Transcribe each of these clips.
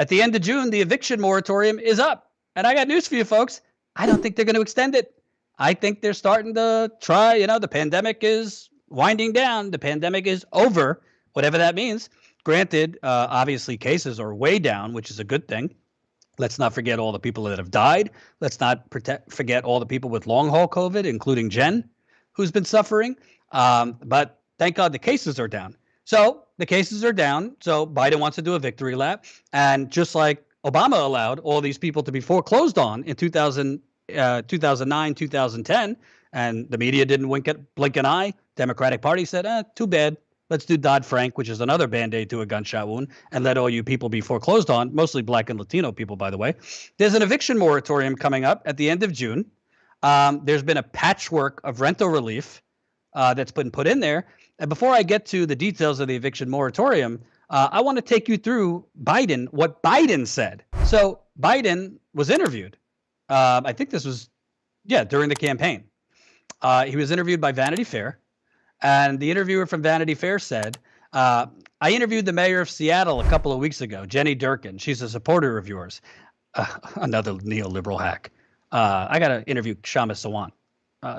At the end of June, the eviction moratorium is up. And I got news for you folks. I don't think they're going to extend it. I think they're starting to try, the pandemic is winding down. The pandemic is over, whatever that means. Granted, obviously cases are way down, which is a good thing. Let's not forget all the people that have died. Let's not forget all the people with long haul COVID, including Jen, who's been suffering. But thank God the cases are down. So the cases are down. So Biden wants to do a victory lap. And just like Obama allowed all these people to be foreclosed on in 2009, 2010, and the media didn't blink an eye. Democratic Party said, too bad. Let's do Dodd-Frank, which is another Band-Aid to a gunshot wound, and let all you people be foreclosed on, mostly Black and Latino people, by the way. There's an eviction moratorium coming up at the end of June. There's been a patchwork of rental relief that's been put in there. And before I get to the details of the eviction moratorium, I want to take you through what Biden said. So Biden was interviewed. I think this was, during the campaign. He was interviewed by Vanity Fair. And the interviewer from Vanity Fair said, I interviewed the mayor of Seattle a couple of weeks ago, Jenny Durkin. She's a supporter of yours. Another neoliberal hack. I got to interview Kshama Sawant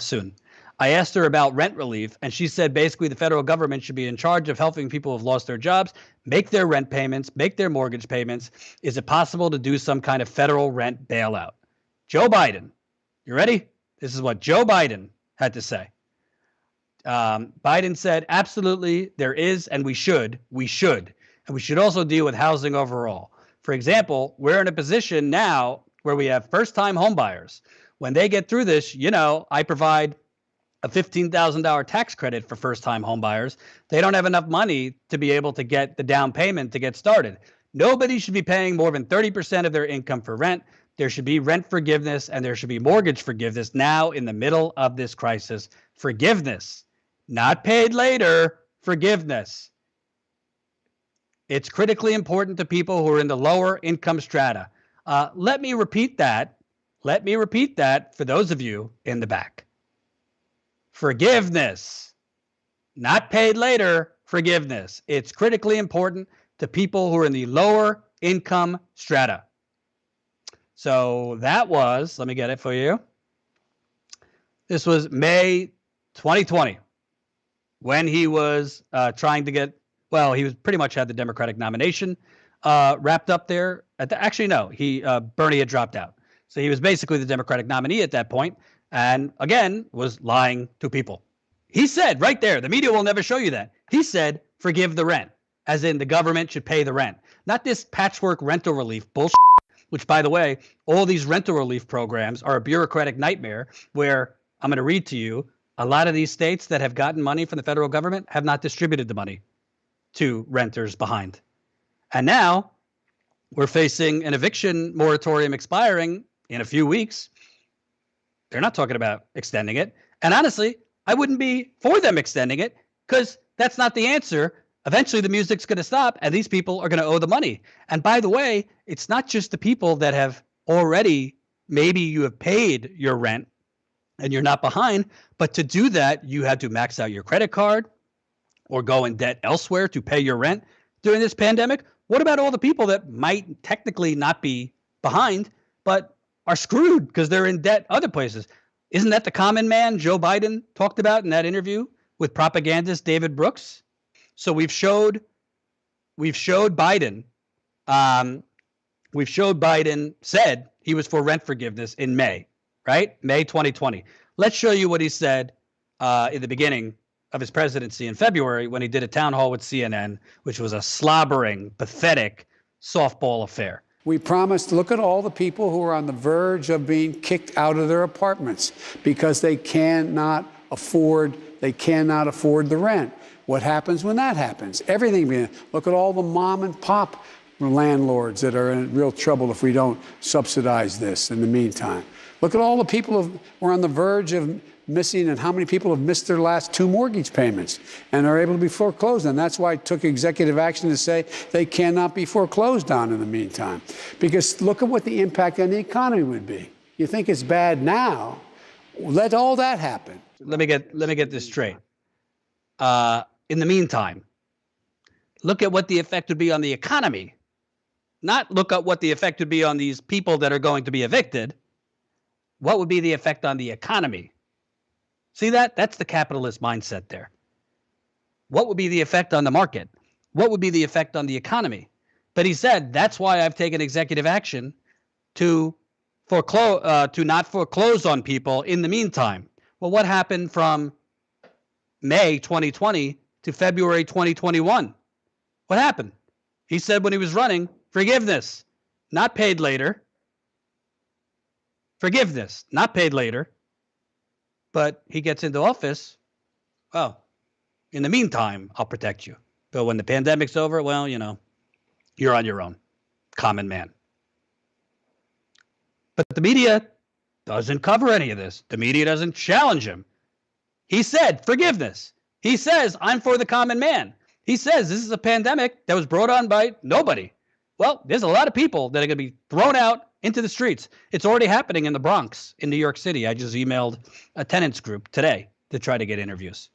soon. I asked her about rent relief, and she said basically the federal government should be in charge of helping people who've lost their jobs, make their rent payments, make their mortgage payments. Is it possible to do some kind of federal rent bailout? Joe Biden, you ready? This is what Joe Biden had to say. Biden said, absolutely, there is, and we should. And we should also deal with housing overall. For example, we're in a position now where we have first-time homebuyers. When they get through this, I provide a $15,000 tax credit for first-time homebuyers. They don't have enough money to be able to get the down payment to get started. Nobody should be paying more than 30% of their income for rent. There should be rent forgiveness, and there should be mortgage forgiveness now in the middle of this crisis. Forgiveness. Not paid later, forgiveness. It's critically important to people who are in the lower income strata. Let me repeat that. For those of you in the back. Forgiveness. Not paid later, forgiveness. It's critically important to people who are in the lower income strata. So that was, let me get it for you. This was May 2020. When he was trying to get, he was pretty much had the Democratic nomination wrapped up there. Bernie had dropped out. So he was basically the Democratic nominee at that point, and again, was lying to people. He said right there, the media will never show you that. He said, forgive the rent, as in the government should pay the rent. Not this patchwork rental relief bullshit, which, by the way, all these rental relief programs are a bureaucratic nightmare where, I'm going to read to you, a lot of these states that have gotten money from the federal government have not distributed the money to renters behind. And now we're facing an eviction moratorium expiring in a few weeks. They're not talking about extending it. And honestly, I wouldn't be for them extending it because that's not the answer. Eventually, the music's going to stop and these people are going to owe the money. And by the way, it's not just the people that have already, maybe you have paid your rent and you're not behind, but to do that, you had to max out your credit card or go in debt elsewhere to pay your rent during this pandemic. What about all the people that might technically not be behind, but are screwed because they're in debt other places? Isn't that the common man Joe Biden talked about in that interview with propagandist David Brooks? So we've showed Biden said he was for rent forgiveness in May. Right? May 2020. Let's show you what he said in the beginning of his presidency in February when he did a town hall with CNN, which was a slobbering, pathetic softball affair. We promised to look at all the people who are on the verge of being kicked out of their apartments because they cannot afford the rent. What happens when that happens? Look at all the mom and pop landlords that are in real trouble if we don't subsidize this in the meantime. Look at all the people who are on the verge of missing and how many people have missed their last 2 mortgage payments and are able to be foreclosed on. That's why I took executive action to say they cannot be foreclosed on in the meantime. Because look at what the impact on the economy would be. You think it's bad now, let all that happen. Let me get this straight. In the meantime, look at what the effect would be on the economy not look at what the effect would be on these people that are going to be evicted. What would be the effect on the economy? See that? That's the capitalist mindset there. What would be the effect on the market? What would be the effect on the economy? But he said, that's why I've taken executive action to not foreclose on people in the meantime. Well, what happened from May 2020 to February 2021? What happened? He said when he was running, forgiveness, not paid later. Forgiveness, not paid later. But he gets into office. Well, in the meantime, I'll protect you. But when the pandemic's over, well, you're on your own. Common man. But the media doesn't cover any of this. The media doesn't challenge him. He said forgiveness. He says, I'm for the common man. He says this is a pandemic that was brought on by nobody. Well, there's a lot of people that are going to be thrown out into the streets. It's already happening in the Bronx, in New York City. I just emailed a tenants group today to try to get interviews.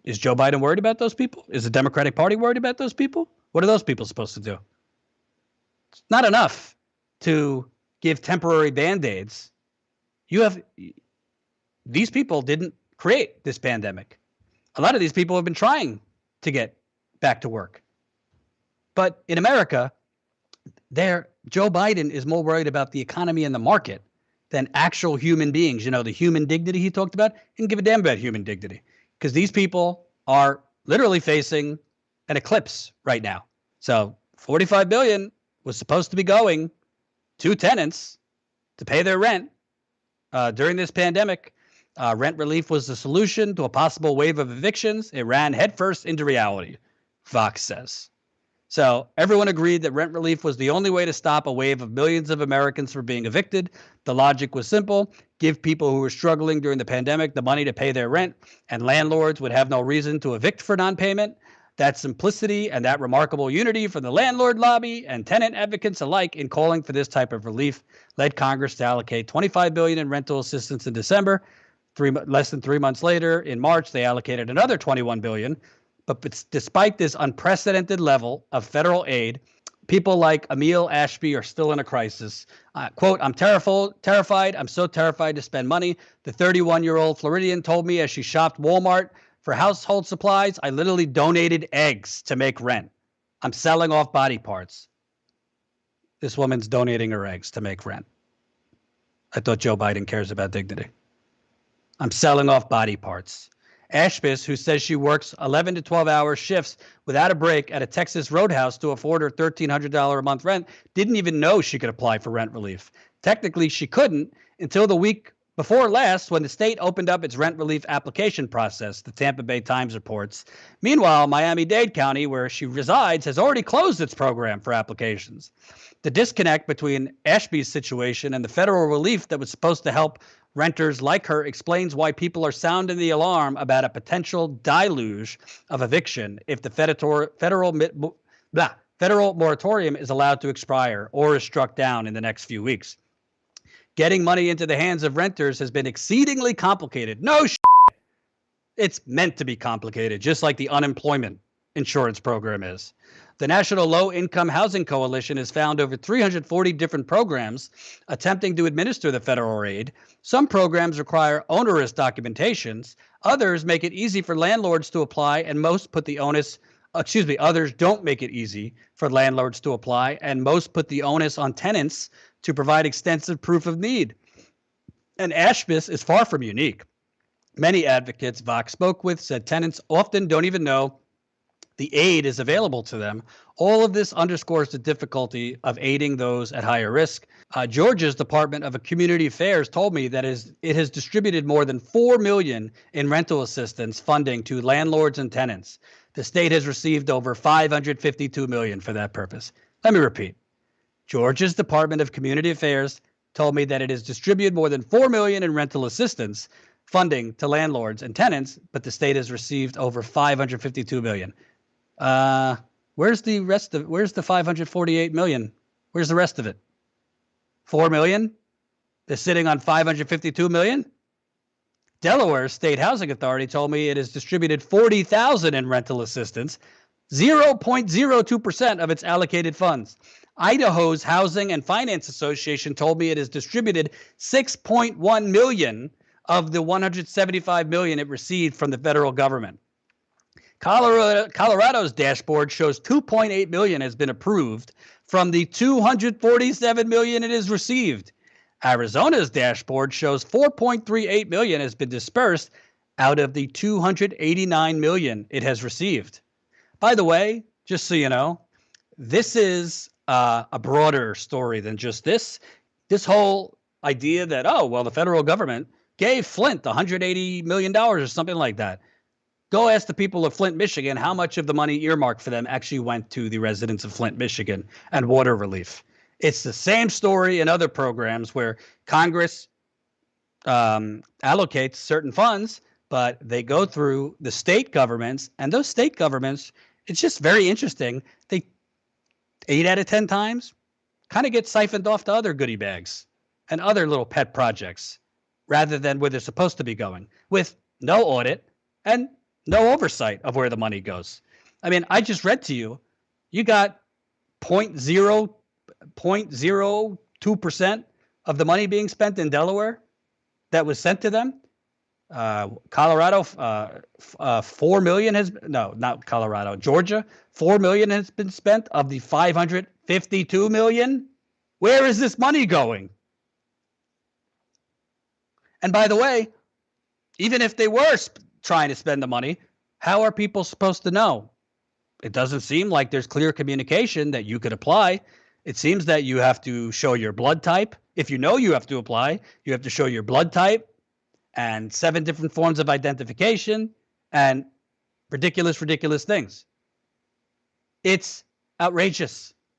Is Joe Biden worried about those people? Is the Democratic Party worried about those people? What are those people supposed to do? It's not enough to give temporary Band-Aids. These people didn't create this pandemic. A lot of these people have been trying to get back to work. But in America, Joe Biden is more worried about the economy and the market than actual human beings. The human dignity he talked about. He didn't give a damn about human dignity because these people are literally facing an eclipse right now. So $45 billion was supposed to be going to tenants to pay their rent during this pandemic. Rent relief was the solution to a possible wave of evictions. It ran headfirst into reality, Vox says. So everyone agreed that rent relief was the only way to stop a wave of millions of Americans from being evicted. The logic was simple. Give people who were struggling during the pandemic the money to pay their rent, and landlords would have no reason to evict for non-payment. That simplicity and that remarkable unity from the landlord lobby and tenant advocates alike in calling for this type of relief led Congress to allocate $25 billion in rental assistance in December. Less than 3 months later, in March, they allocated another $21 billion. But despite this unprecedented level of federal aid, people like Emil Ashby are still in a crisis. Quote, I'm terrified. I'm so terrified to spend money. The 31-year-old Floridian told me as she shopped Walmart for household supplies, I literally donated eggs to make rent. I'm selling off body parts. This woman's donating her eggs to make rent. I thought Joe Biden cares about dignity. I'm selling off body parts. Ashbis, who says she works 11 to 12-hour shifts without a break at a Texas roadhouse to afford her $1,300 a month rent, didn't even know she could apply for rent relief. Technically, she couldn't until the week before last when the state opened up its rent relief application process, the Tampa Bay Times reports. Meanwhile, Miami-Dade County, where she resides, has already closed its program for applications. The disconnect between Ashby's situation and the federal relief that was supposed to help renters like her explains why people are sounding the alarm about a potential deluge of eviction if the federal moratorium is allowed to expire or is struck down in the next few weeks. Getting money into the hands of renters has been exceedingly complicated. No shit. It's meant to be complicated, just like the unemployment insurance program is. The National Low Income Housing Coalition has found over 340 different programs attempting to administer the federal aid. Some programs require onerous documentations. Others make it easy for landlords to apply, and most put the onus, others don't make it easy for landlords to apply, and most put the onus on tenants to provide extensive proof of need. And Ashbis is far from unique. Many advocates Vox spoke with said tenants often don't even know the aid is available to them. All of this underscores the difficulty of aiding those at higher risk. Georgia's Department of Community Affairs told me that it has distributed more than $4 million in rental assistance funding to landlords and tenants. The state has received over $552 million for that purpose. Let me repeat. Georgia's Department of Community Affairs told me that it has distributed more than $4 million in rental assistance funding to landlords and tenants, but the state has received over $552 million. Where's the $548 million? Where's the rest of it? 4 million? They're sitting on $552 million? Delaware State Housing Authority told me it has distributed $40,000 in rental assistance. 0.02% of its allocated funds. Idaho's Housing and Finance Association told me it has distributed 6.1 million of the 175 million it received from the federal government. Colorado's dashboard shows 2.8 million has been approved from the 247 million it has received. Arizona's dashboard shows 4.38 million has been dispersed out of the 289 million it has received. By the way, just so you know, this is a broader story than just this. This whole idea that, oh, well, the federal government gave Flint $180 million or something like that. Go ask the people of Flint, Michigan, how much of the money earmarked for them actually went to the residents of Flint, Michigan and water relief. It's the same story in other programs where Congress allocates certain funds, but they go through the state governments, and those state governments, it's just very interesting. They 8 out of 10 times kind of get siphoned off to other goodie bags and other little pet projects rather than where they're supposed to be going, with no audit and no oversight of where the money goes. I mean, I just read to you, you got 0.02% of the money being spent in Delaware that was sent to them. Colorado, 4 million has, no, not Colorado, Georgia, 4 million has been spent of the 552 million. Where is this money going? And by the way, even if they were trying to spend the money, how are people supposed to know? It doesn't seem like there's clear communication that you could apply. It seems that you have to show your blood type. If you know you have to apply, you have to show your blood type and 7 different forms of identification and ridiculous things. It's outrageous.